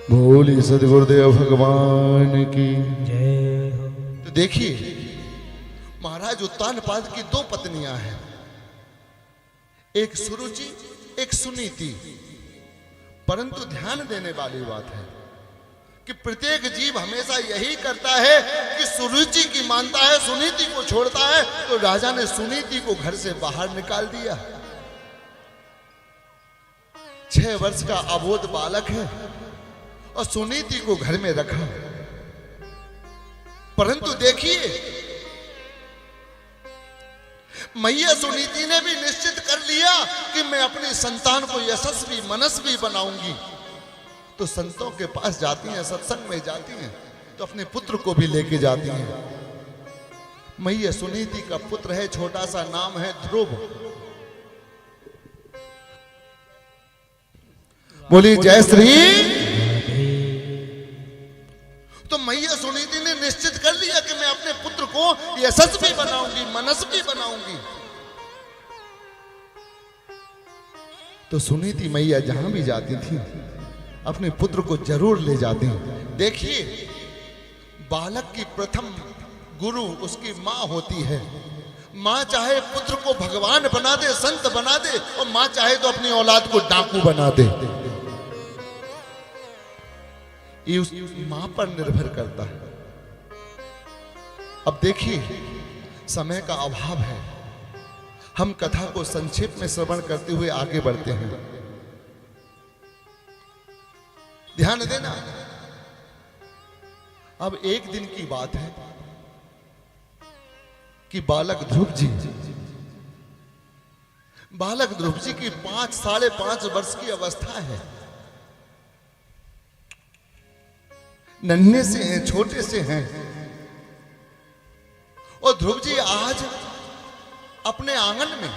बोली सदगुरुदेव भगवान की जय हो। तो देखिए महाराज उत्तानपाद की दो पत्नियां हैं, एक सुरुचि एक सुनीति। परंतु ध्यान देने वाली बात है कि प्रत्येक जीव हमेशा यही करता है कि सुरुचि की मानता है, सुनीति को छोड़ता है। तो राजा ने सुनीति को घर से बाहर निकाल दिया। 6 वर्ष का अबोध बालक है और सुनीति को घर में रखा। परंतु देखिए मैया सुनीति ने भी निश्चित कर लिया कि मैं अपनी संतान को यशस्वी मनस्वी बनाऊंगी। तो संतों के पास जाती हैं, सत्संग में जाती हैं, तो अपने पुत्र को भी लेके जाती हैं। मैया सुनीति का पुत्र है, छोटा सा नाम है ध्रुव। बोली जय श्री। तो मैया सुनीति ने निश्चित कर लिया कि मैं अपने पुत्र को यशस्वी बनाऊंगी, मनस्वी बनाऊंगी। तो सुनीति मैया जहां भी जाती थी अपने पुत्र को जरूर ले जाती। देखिए बालक की प्रथम गुरु उसकी मां होती है। मां चाहे पुत्र को भगवान बना दे, संत बना दे, और मां चाहे तो अपनी औलाद को डाकू बना दे। ये उस मां पर निर्भर करता है। अब देखिए समय का अभाव है, हम कथा को संक्षेप में श्रवण करते हुए आगे बढ़ते हैं। ध्यान देना। अब एक दिन की बात है कि बालक ध्रुव जी की 5 साढ़े 5 वर्ष की अवस्था है। नन्हे से हैं, छोटे से हैं। और ध्रुव जी आज अपने आंगन में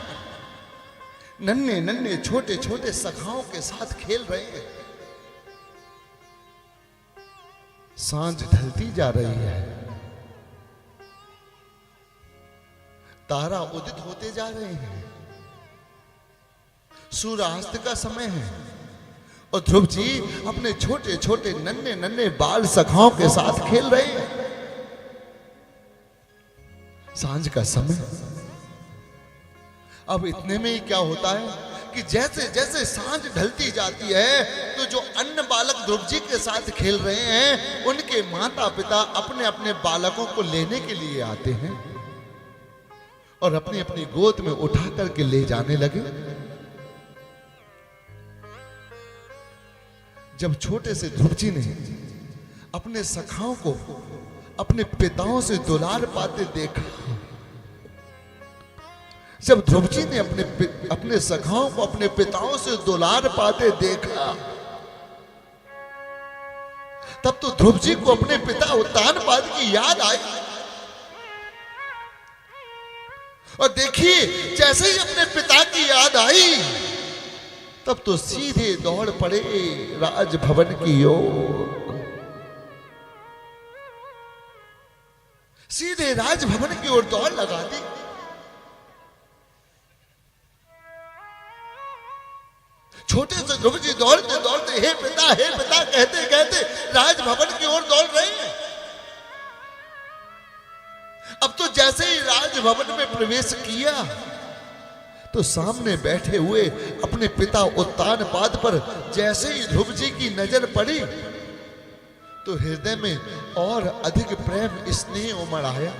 नन्हे नन्हे छोटे छोटे सखाओं के साथ खेल रहे हैं। सांझ ढलती जा रही है, तारा उदित होते जा रहे हैं, सूर्यास्त का समय है और ध्रुव जी अपने छोटे छोटे नन्हे नन्हे बाल सखाओं के साथ खेल रहे हैं। सांझ का समय। अब इतने में ही क्या होता है कि जैसे जैसे सांझ ढलती जाती है तो जो अन्य बालक ध्रुव जी के साथ खेल रहे हैं उनके माता पिता अपने अपने बालकों को लेने के लिए आते हैं और अपनी अपनी गोद में उठा करके ले जाने लगे। जब छोटे से ध्रुव जी ने अपने सखाओं को अपने पिताओं से दुलार पाते देखा, जब ध्रुव जी ने अपने सखाओं को अपने पिताओं से दुलार पाते देखा, तब तो ध्रुव जी को अपने पिता उत्तानपाद की याद आई। और देखिए जैसे ही अपने पिता की याद आई तब तो सीधे दौड़ पड़े राजभवन की ओर। सीधे राजभवन की ओर दौड़ लगा दी। छोटे से ध्रुव जी दौड़ते दौड़ते हे पिता कहते कहते राजभवन की ओर दौड़ रहे हैं। अब तो जैसे ही राजभवन में प्रवेश किया तो सामने बैठे हुए अपने पिता उत्तानपाद पर जैसे ही ध्रुव जी की नजर पड़ी तो हृदय में और अधिक प्रेम स्नेह उमड़ आया।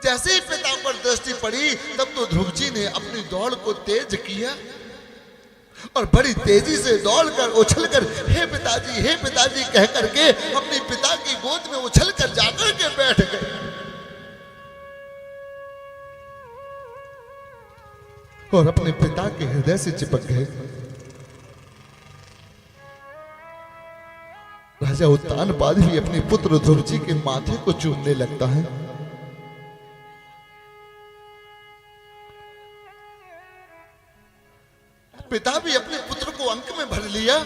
जैसे ही पिता पर दृष्टि पड़ी तब तो ध्रुव जी ने अपनी दौड़ को तेज किया और बड़ी तेजी से दौड़कर उछलकर हे पिताजी कह करके अपने पिता की गोद में उछलकर जाकर के बैठ गए और अपने पिता के हृदय से चिपक गए। राजा उत्तानपाद भी अपने पुत्र ध्रुव जी के माथे को चूमने लगता है। पिता भी अपने पुत्र को अंक में भर लिया,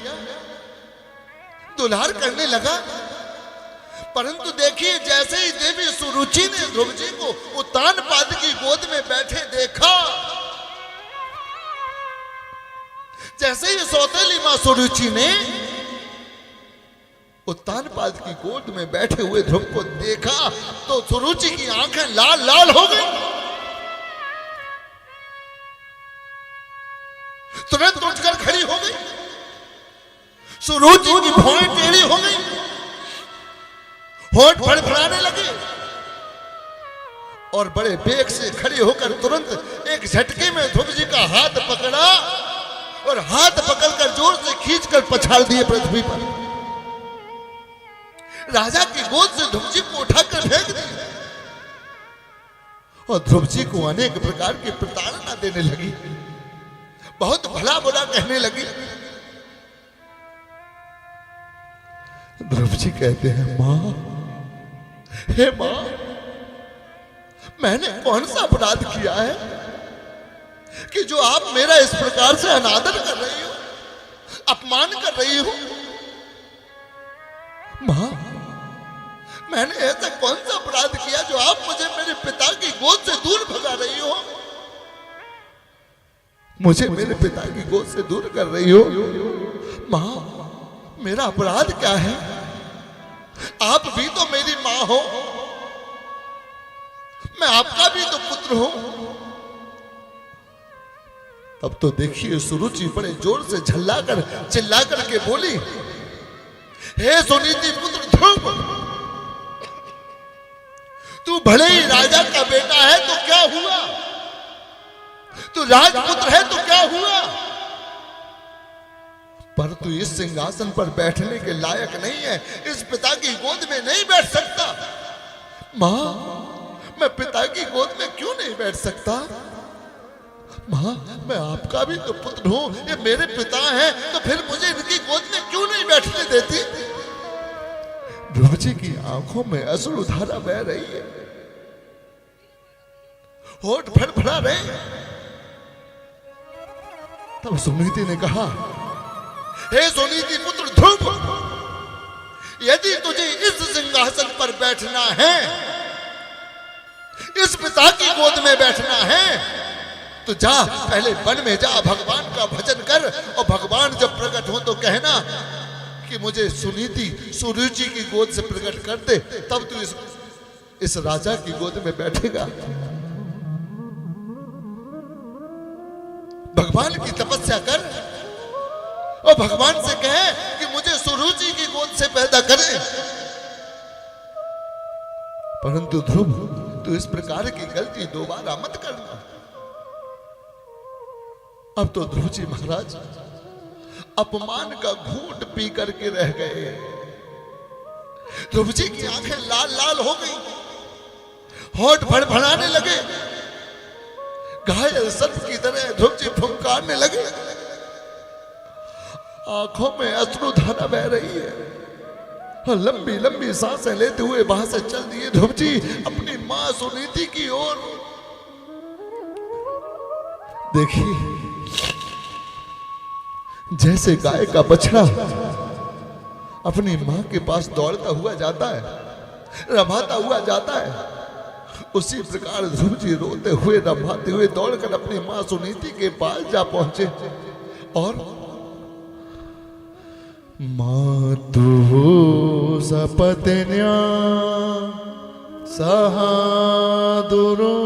दुलार करने लगा। परंतु देखिए जैसे ही देवी सुरुचि ने ध्रुव जी को उत्तानपाद की गोद में बैठे देखा, जैसे ही सौतेली मां सुरुचि ने उत्तानपाद की गोद में बैठे हुए ध्रुव को देखा तो सुरुचि की आंखें लाल लाल हो गई। तुरंत उठकर खड़ी हो गई। सुरुचि की भौहें टेढ़ी हो गई, होंठ फड़फड़ाने लगे और बड़े बेग से खड़े होकर तुरंत एक झटके में ध्रुव जी का हाथ पकड़ा और हाथ पकड़कर जोर से खींचकर पछाड़ दिए पृथ्वी पर। राजा की गोद से ध्रुव जी को उठाकर फेंक दिया और ध्रुव जी को अनेक प्रकार की प्रताड़ना देने लगी, बहुत भला बुरा कहने लगी। ध्रुव जी कहते हैं, मां, हे मां, मैंने कौन सा अपराध किया है कि जो आप मेरा इस प्रकार से अनादर कर रही हो, अपमान कर रही हो? मां, मैंने ऐसा कौन सा अपराध किया जो आप मुझे मेरे पिता की गोद से दूर भगा रही हो? मुझे मेरे पिता की गोद से दूर कर रही हो? मां, मेरा अपराध क्या है? आप भी तो मेरी मां हो, मैं आपका भी तो पुत्र हूं। अब तो देखिए सुरुचि बड़े जोर से झल्लाकर चिल्लाकर के बोली, हे सुनीति पुत्र ध्रुव, तू भले ही राजा का बेटा है तो क्या हुआ, तू राजपुत्र है तो क्या हुआ, पर तू इस सिंहासन पर बैठने के लायक नहीं है, इस पिता की गोद में नहीं बैठ सकता। मां, मैं पिता की गोद में क्यों नहीं बैठ सकता? मां, मैं आपका भी तो पुत्र हूं, ये मेरे पिता हैं, तो फिर मुझे इनकी गोद में क्यों नहीं बैठने देती? ध्रुव जी की आंखों में अश्रुधारा बह रही है, होठ फड़फड़ा रहे। तब सुनीति ने कहा, हे सुनीति पुत्र ध्रुव, यदि तुझे इस सिंहासन पर बैठना है, इस पिता की गोद में बैठना है, तो जा पहले वन में जा, भगवान का भजन कर, और भगवान जब प्रकट हो तो कहना कि मुझे सुनीति सुरुचि की गोद से प्रकट कर दे, तब तू इस राजा की गोद में बैठेगा। भगवान की तपस्या कर और भगवान से कहे कि मुझे सुरुचि की गोद से पैदा करे। परंतु ध्रुव, तू इस प्रकार की गलती दोबारा मत करना। अब तो ध्रुव जी महाराज अपमान का घूंट पी करके रह गए। ध्रुव जी की आंखें लाल लाल हो गई, होठ फड़फड़ाने लगे, घायल सर्प की तरह ध्रुव जी फुंकारने लगे, आंखों में अश्रुधारा बह रही है और लंबी लंबी सांसें लेते हुए वहां से चल दिए ध्रुव जी अपनी मां सुनीति की ओर। देखिए, जैसे गाय का बछड़ा अपनी मां के पास दौड़ता हुआ जाता है, रभाता हुआ जाता है, उसी प्रकार ध्रुव जी रोते हुए रभाते हुए दौड़कर अपनी मां सुनीति के पास जा पहुंचे और मातु सपत्न्या सहा दुरो